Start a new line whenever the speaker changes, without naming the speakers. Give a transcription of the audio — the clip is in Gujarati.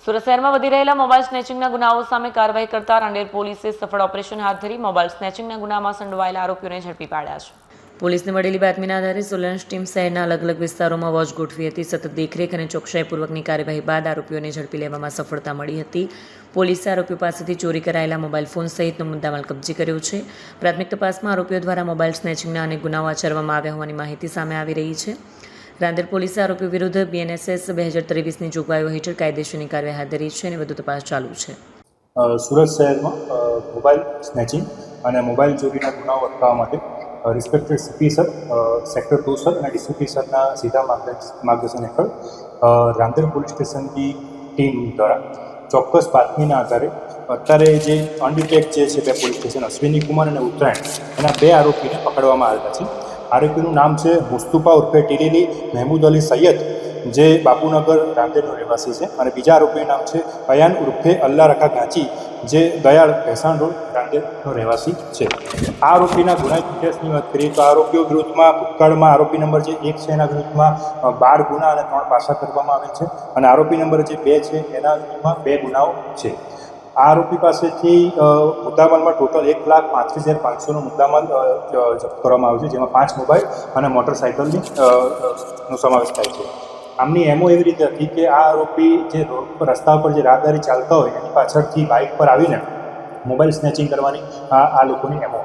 સુરત શહેરમાં વધી રહેલા મોબાઈલ સ્નેચિંગના ગુનાઓ સામે કાર્યવાહી કરતા રાંદેર પોલીસે સફળ ઓપરેશન હાથ ધરી મોબાઈલ સ્નેચિંગના ગુનામાં સંડોવાયેલા આરોપીઓને ઝડપી પાડ્યા છે. પોલીસને મળેલી બાતમીના આધારે સર્વેલન્સ ટીમ શહેરના અલગ અલગ વિસ્તારોમાં વોચ ગોઠવી હતી. સતત દેખરેખ અને ચોકસાઈપૂર્વકની કાર્યવાહી બાદ આરોપીઓને ઝડપી લેવામાં સફળતા મળી હતી. પોલીસે આરોપીઓ પાસેથી ચોરી કરાયેલા મોબાઈલ ફોન સહિતનો મુદ્દામાલ કબજે કર્યો છે. પ્રાથમિક તપાસમાં આરોપીઓ દ્વારા મોબાઈલ સ્નેચિંગના અનેક ગુનાઓ આચરવામાં આવ્યા હોવાની માહિતી સામે આવી રહી છે. રાંદેર પોલીસે આરોપીઓ વિરુદ્ધ BNSS 2023ની જોગવાઈઓ હેઠળ કાયદેસરની કાર્યવાહી હાથ ધરી છે અને વધુ તપાસ ચાલુ છે.
સુરત શહેરમાં મોબાઈલ સ્નેચિંગ અને મોબાઈલ ચોરીના ગુનાઓ અટકાવવા માટે respected CP sir, sector 2 sir અને DCP સરના સીધા માર્ગદર્શન હેઠળ રાંદેર પોલીસ સ્ટેશનની ટીમ દ્વારા ચોક્કસ બાતમીના આધારે અત્યારે જે અનડિટેક્ટ જે છે બે પોલીસ સ્ટેશન અશ્વિની કુમાર અને ઉત્તરાયણ એના 2 આરોપીને પકડવામાં આવેલા છે. આરોપીનું નામ છે મુસ્તુફા ઉર્ફે ટીલીલી મહેમૂદ અલી સૈયદ, જે બાપુનગર રાંદેરનો રહેવાસી છે, અને બીજા આરોપીનું નામ છે અયાન ઉર્ફે અલ્લા રખા ગાંચી, જે દયાળ ભેસાણ રોડ રાંદેરનો રહેવાસી છે. આ આરોપીના ગુનાહિત ઇતિહાસની વાત કરીએ તો આરોપીઓ વિરુદ્ધમાં ભૂતકાળમાં આરોપી નંબર જે 1 છે એના વિરુદ્ધમાં 12 ગુના અને 3 પાસા કરવામાં આવેલ છે, અને આરોપી નંબર જે 2 છે એના વિરુદ્ધમાં 2 ગુનાઓ છે. આ આરોપી પાસેથી મુદ્દામાલમાં ટોટલ 1,35,500નો મુદ્દામાલ જપ્ત કરવામાં આવ્યો છે, જેમાં 5 મોબાઈલ અને મોટરસાઇકલનો સમાવેશ થાય છે. આમની એમો એવી રીતે હતી કે આ આરોપી જે રોડ પર રસ્તા પર જે રાહદારી ચાલતા હોય એની પાછળથી બાઇક પર આવીને મોબાઈલ સ્નેચિંગ કરવાની આ લોકોની એમો.